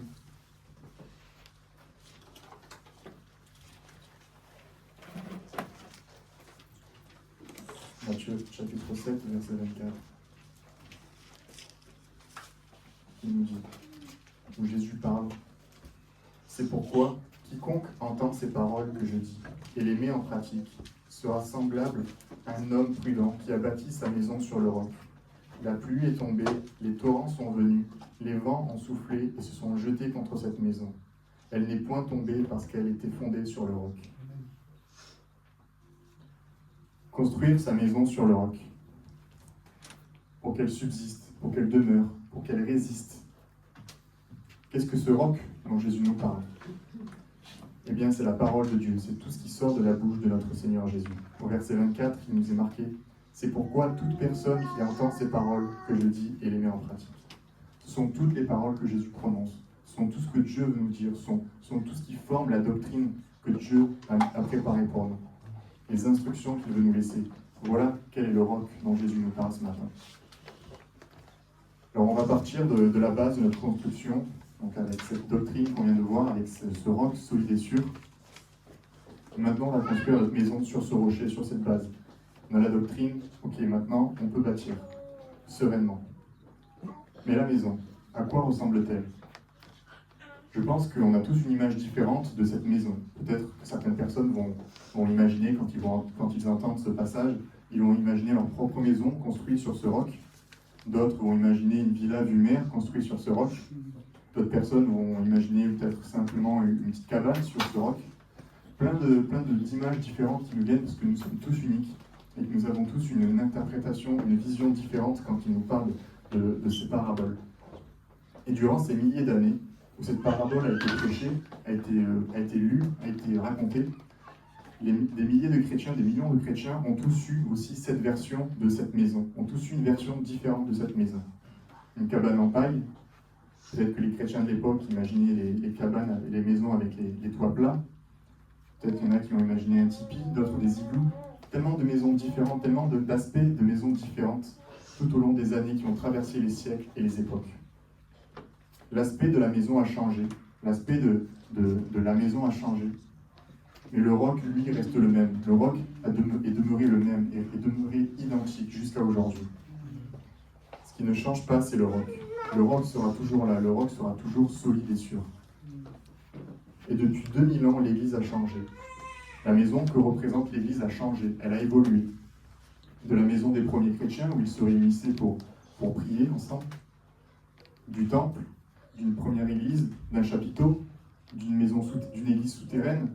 Matthieu chapitre 7, verset 24. Il nous dit, où Jésus parle, « C'est pourquoi quiconque entend ces paroles que je dis et les met en pratique sera semblable à un homme prudent qui a bâti sa maison sur le roc. La pluie est tombée, les torrents sont venus, les vents ont soufflé et se sont jetés contre cette maison. Elle n'est point tombée parce qu'elle était fondée sur le roc. » Construire sa maison sur le roc, pour qu'elle subsiste, pour qu'elle demeure, pour qu'elle résiste. Qu'est-ce que ce roc dont Jésus nous parle? Eh bien, c'est la parole de Dieu, c'est tout ce qui sort de la bouche de notre Seigneur Jésus. Au verset 24, il nous est marqué, « C'est pourquoi toute personne qui entend ces paroles que je dis et les met en pratique. » Ce sont toutes les paroles que Jésus prononce, ce sont tout ce que Dieu veut nous dire, ce sont tout ce qui forme la doctrine que Dieu a préparée pour nous. Les instructions qu'il veut nous laisser. Voilà quel est le roc dont Jésus nous parle ce matin. Alors on va partir de la base de notre construction, donc avec cette doctrine qu'on vient de voir, avec ce roc solide et sûr. Et maintenant on va construire notre maison sur ce rocher, sur cette base. On a la doctrine, ok, maintenant on peut bâtir sereinement. Mais la maison, à quoi ressemble-t-elle? Je pense qu'on a tous une image différente de cette maison. Peut-être que certaines personnes vont imaginer, quand ils entendent ce passage, ils vont imaginer leur propre maison construite sur ce roc. D'autres vont imaginer une villa vue mer construite sur ce roc. D'autres personnes vont imaginer peut-être simplement une petite cabane sur ce roc. Plein d'images différentes qui nous viennent parce que nous sommes tous uniques et que nous avons tous une interprétation, une vision différente quand il nous parle de ces paraboles. Et durant ces milliers d'années, où cette parabole a été prêchée, a été lue, a été racontée, des milliers de chrétiens, des millions de chrétiens ont tous eu aussi cette version de cette maison, ont tous eu une version différente de cette maison. Une cabane en paille, peut-être que les chrétiens de l'époque imaginaient les cabanes, les maisons avec les toits plats, peut-être qu'il y en a qui ont imaginé un tipi, d'autres des igloos, tellement de maisons différentes, tellement d'aspects de maisons différentes, tout au long des années qui ont traversé les siècles et les époques. L'aspect de la maison a changé, l'aspect de la maison a changé. Mais le roc, lui, reste le même. Le roc est demeuré le même, et est demeuré identique jusqu'à aujourd'hui. Ce qui ne change pas, c'est le roc. Le roc sera toujours là, le roc sera toujours solide et sûr. Et depuis 2000 ans, l'Église a changé. La maison que représente l'Église a changé, elle a évolué. De la maison des premiers chrétiens, où ils se réunissaient pour prier ensemble, du temple, d'une première église, d'un chapiteau, d'une église souterraine,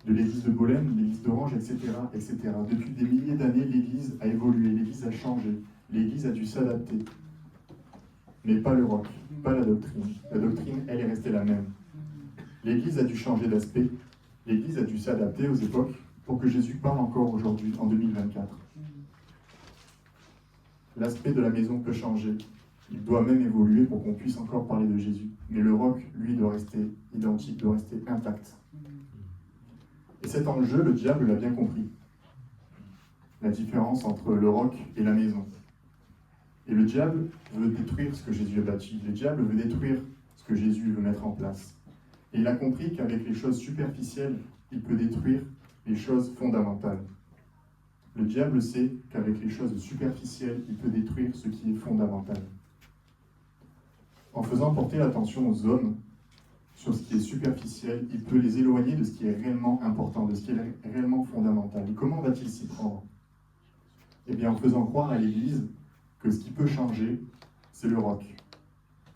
de l'église de Bolène, l'église d'Orange, etc., etc. Depuis des milliers d'années, l'église a évolué, l'église a changé, l'église a dû s'adapter. Mais pas le roc, pas la doctrine. La doctrine, elle est restée la même. L'église a dû changer d'aspect, l'église a dû s'adapter aux époques pour que Jésus parle encore aujourd'hui, en 2024. L'aspect de la maison peut changer. Il doit même évoluer pour qu'on puisse encore parler de Jésus. Mais le roc, lui, doit rester identique, doit rester intact. Et cet enjeu, le diable l'a bien compris. la différence entre le roc et la maison. Et le diable veut détruire ce que Jésus a bâti. Le diable veut détruire ce que Jésus veut mettre en place. Et il a compris qu'avec les choses superficielles, il peut détruire les choses fondamentales. Le diable sait qu'avec les choses superficielles, il peut détruire ce qui est fondamental. En faisant porter l'attention aux hommes sur ce qui est superficiel, il peut les éloigner de ce qui est réellement important, de ce qui est réellement fondamental. Et comment va-t-il s'y prendre? Eh bien, en faisant croire à l'Église que ce qui peut changer, c'est le roc.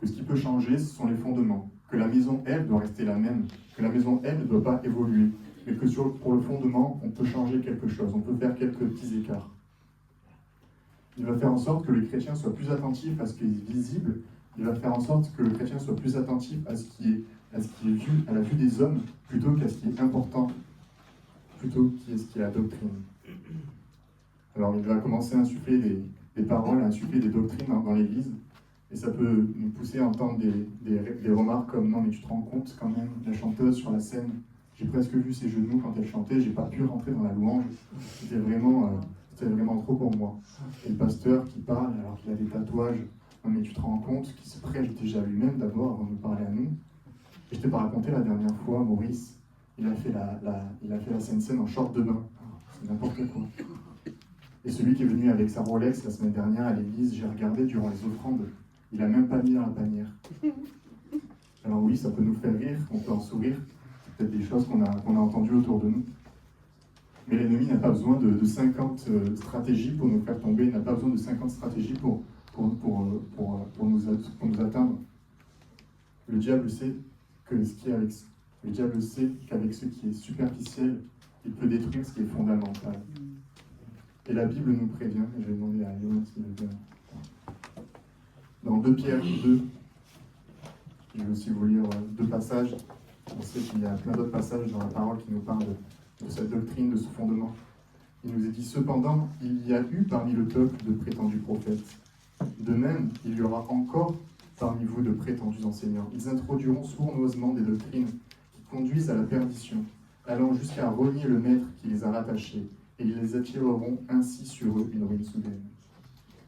Que ce qui peut changer, ce sont les fondements. Que la maison, elle, doit rester la même. Que la maison, elle, ne doit pas évoluer. Mais que pour le fondement, on peut changer quelque chose. On peut faire quelques petits écarts. Il va faire en sorte que le chrétien soit plus attentif à ce qui est visible. Il va faire en sorte que le chrétien soit plus attentif à ce qui est vu, à la vue des hommes, plutôt qu'à ce qui est important, plutôt qu'à ce qui est la doctrine. Alors, il va commencer à insuffler des paroles, à insuffler des doctrines dans l'Église. Et ça peut nous pousser à entendre des remarques comme « Non, mais tu te rends compte quand même, la chanteuse sur la scène, j'ai presque vu ses genoux quand elle chantait, j'ai pas pu rentrer dans la louange, c'était vraiment trop pour moi. » Et le pasteur qui parle alors qu'il a des tatouages, « Non, mais tu te rends compte qu'il se prêche déjà lui-même d'abord avant de nous parler à nous. » Et je t'ai pas raconté la dernière fois, Maurice, il a fait la scène en short de bain. C'est n'importe quoi. Et celui qui est venu avec sa Rolex la semaine dernière à l'église, j'ai regardé durant les offrandes, il a même pas mis dans la panière. Alors oui, ça peut nous faire rire, on peut en sourire, c'est peut-être des choses qu'on a entendues autour de nous. Mais l'ennemi n'a pas besoin de 50 stratégies pour nous faire tomber, il n'a pas besoin de 50 stratégies pour nous atteindre. Le diable sait qu'avec ce qui est superficiel, il peut détruire ce qui est fondamental. Et la Bible nous prévient, et je vais demander à Léon s'il veut bien. Dans 2 Pierre 2, je vais aussi vous lire 2 passages. On sait qu'il y a plein d'autres passages dans la parole qui nous parlent de cette doctrine, de ce fondement. Il nous est dit, cependant, il y a eu parmi le peuple de prétendus prophètes. De même, il y aura encore parmi vous de prétendus enseignants. Ils introduiront sournoisement des doctrines qui conduisent à la perdition, allant jusqu'à renier le maître qui les a rattachés, et ils les attireront ainsi sur eux une ruine soudaine.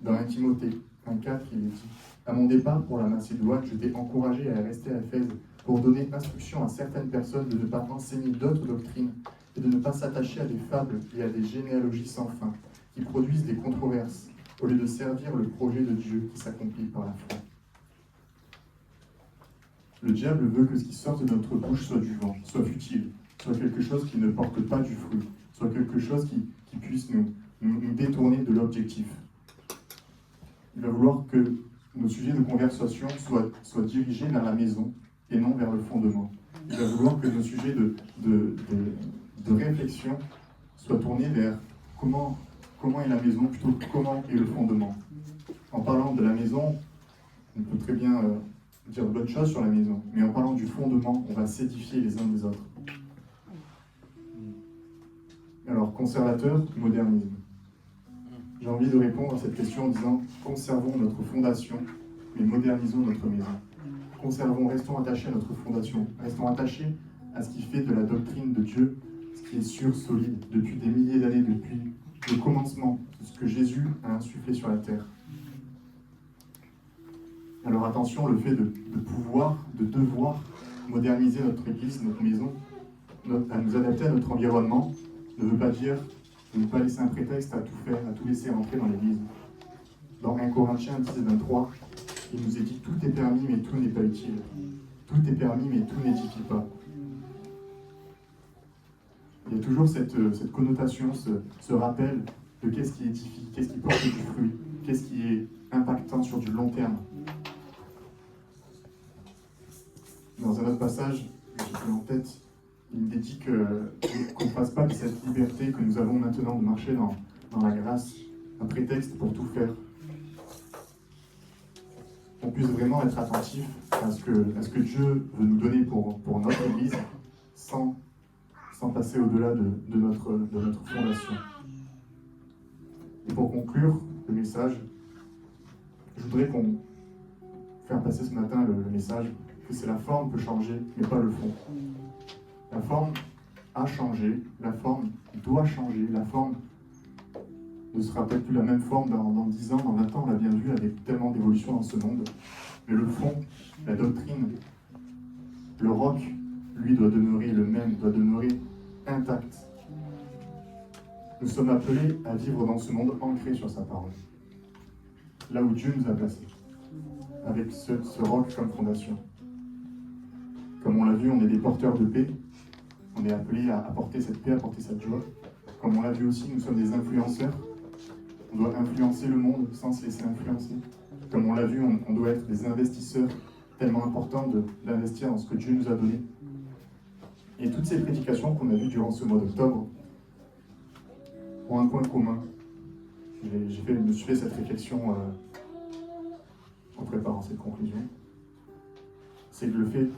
Dans 1 Timothée 1,4, il est dit « À mon départ pour la Macédoine, je t'ai encouragé à rester à Éphèse pour donner instruction à certaines personnes de ne pas enseigner d'autres doctrines et de ne pas s'attacher à des fables et à des généalogies sans fin, qui produisent des controverses, au lieu de servir le projet de Dieu qui s'accomplit par la foi. » Le diable veut que ce qui sorte de notre bouche soit du vent, soit futile, soit quelque chose qui ne porte pas du fruit, soit quelque chose qui puisse nous détourner de l'objectif. Il va vouloir que nos sujets de conversation soient dirigés vers la maison et non vers le fondement. Il va vouloir que nos sujets de réflexion soient tournés vers comment est la maison plutôt que comment est le fondement. En parlant de la maison, on peut très bien dire de bonnes choses sur la maison, mais en parlant du fondement, on va s'édifier les uns des autres. Alors, conservateur, modernisme. J'ai envie de répondre à cette question en disant « Conservons notre fondation, mais modernisons notre maison. » Restons attachés à notre fondation, restons attachés à ce qui fait de la doctrine de Dieu, ce qui est sûr, solide, depuis des milliers d'années, depuis le commencement de ce que Jésus a insufflé sur la terre. Alors attention, le fait de devoir moderniser notre église, notre maison, à nous adapter à notre environnement, ne veut pas dire de ne pas laisser un prétexte à tout faire, à tout laisser rentrer dans l'église. Dans 1 Corinthiens 10 et 23, il nous est dit « Tout est permis, mais tout n'est pas utile. Tout est permis, mais tout n'édifie pas. » Il y a toujours cette connotation, ce rappel de qu'est-ce qui édifie, qu'est-ce qui porte du fruit, qu'est-ce qui est impactant sur du long terme. Dans un autre passage, j'ai en tête, il est dit qu'on ne fasse pas de cette liberté que nous avons maintenant de marcher dans la grâce un prétexte pour tout faire. On puisse vraiment être attentif à ce que Dieu veut nous donner pour notre Église sans passer au-delà de notre fondation. Et pour conclure le message, je voudrais qu'on fasse passer ce matin le message que c'est la forme peut changer, mais pas le fond. La forme a changé, la forme doit changer, la forme ne sera peut-être plus la même forme dans 10 ans, dans 20 ans, on l'a bien vu, avec tellement d'évolution dans ce monde. Mais le fond, la doctrine, le roc, lui, doit demeurer le même, doit demeurer intact. Nous sommes appelés à vivre dans ce monde ancré sur sa parole, là où Dieu nous a placés, avec ce roc comme fondation. Comme on l'a vu, on est des porteurs de paix, on est appelés à apporter cette paix, à apporter cette joie. Comme on l'a vu aussi, nous sommes des influenceurs, on doit influencer le monde sans se laisser influencer. Comme on l'a vu, on doit être des investisseurs tellement importants d'investir dans ce que Dieu nous a donné. Et toutes ces prédications qu'on a vues durant ce mois d'octobre ont un point commun. Je me suis fait cette réflexion en préparant cette conclusion. C'est le fait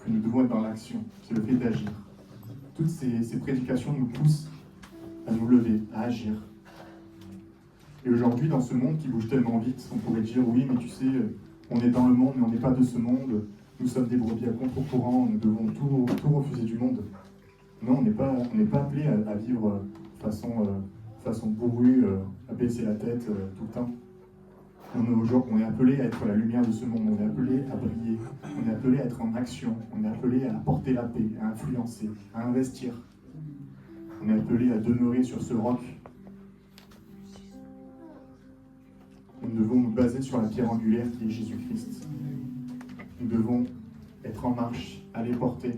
que nous devons être dans l'action, c'est le fait d'agir. Toutes ces prédications nous poussent à nous lever, à agir. Et aujourd'hui, dans ce monde qui bouge tellement vite, on pourrait dire oui, mais tu sais, on est dans le monde, mais on n'est pas de ce monde. Nous sommes des brebis à contre-courant, nous devons tout refuser du monde. Non, on n'est pas appelé à vivre façon bourrue, à baisser la tête tout le temps. On est appelé à être la lumière de ce monde, on est appelé à briller, on est appelé à être en action, on est appelé à apporter la paix, à influencer, à investir. On est appelé à demeurer sur ce roc. Nous devons nous baser sur la pierre angulaire qui est Jésus-Christ. Nous devons être en marche, aller porter,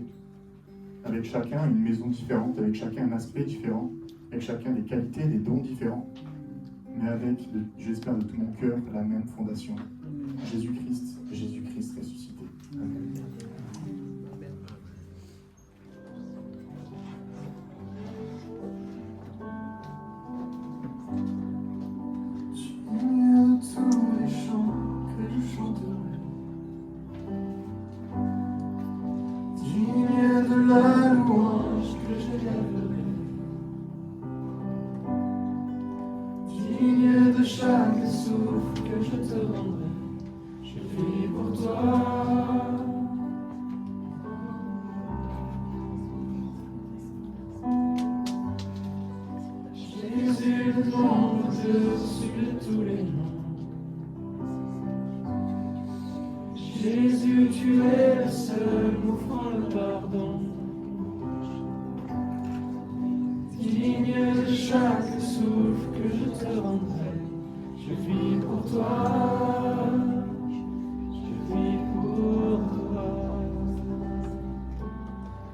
avec chacun une maison différente, avec chacun un aspect différent, avec chacun des qualités, des dons différents, mais avec, j'espère de tout mon cœur, la même fondation. Jésus-Christ ressuscité. Amen. Tous les chants que je chanterai, digne de la louange que j'élèverai, digne de chaque souffle que je te rendrai, je vis pour toi. Jésus, le nom au-dessus de tous les noms. Jésus, tu es le seul m'offrant le pardon. Digne de chaque souffle que je te rendrai, je vis pour toi. Je vis pour toi.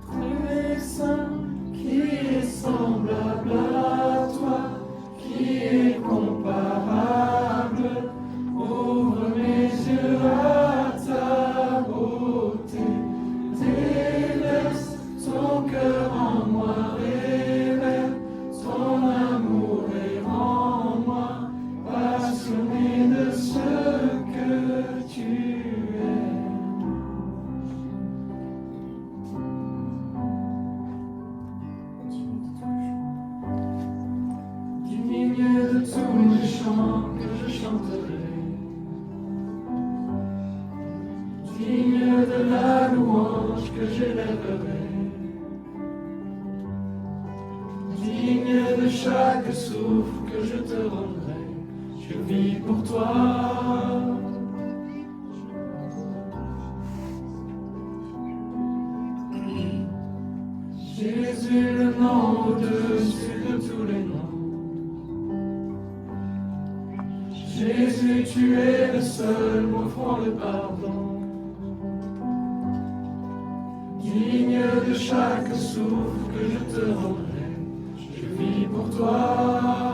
Très saint, qui est semblable à toi, qui est comparable, ouvre mes yeux à ta beauté, déverse ton cœur en moi, révèle ton amour et rends-moi passionné de ce que tu es. Digne de tous les chants que je chanterai, digne de la louange que j'élèverai, digne de chaque souffle que je te rendrai, je vis pour toi. Jésus, le nom au-dessus de tous les noms. Jésus, tu es le seul m'offrant le pardon. Digne de chaque souffle que je te rendrai, je vis pour toi.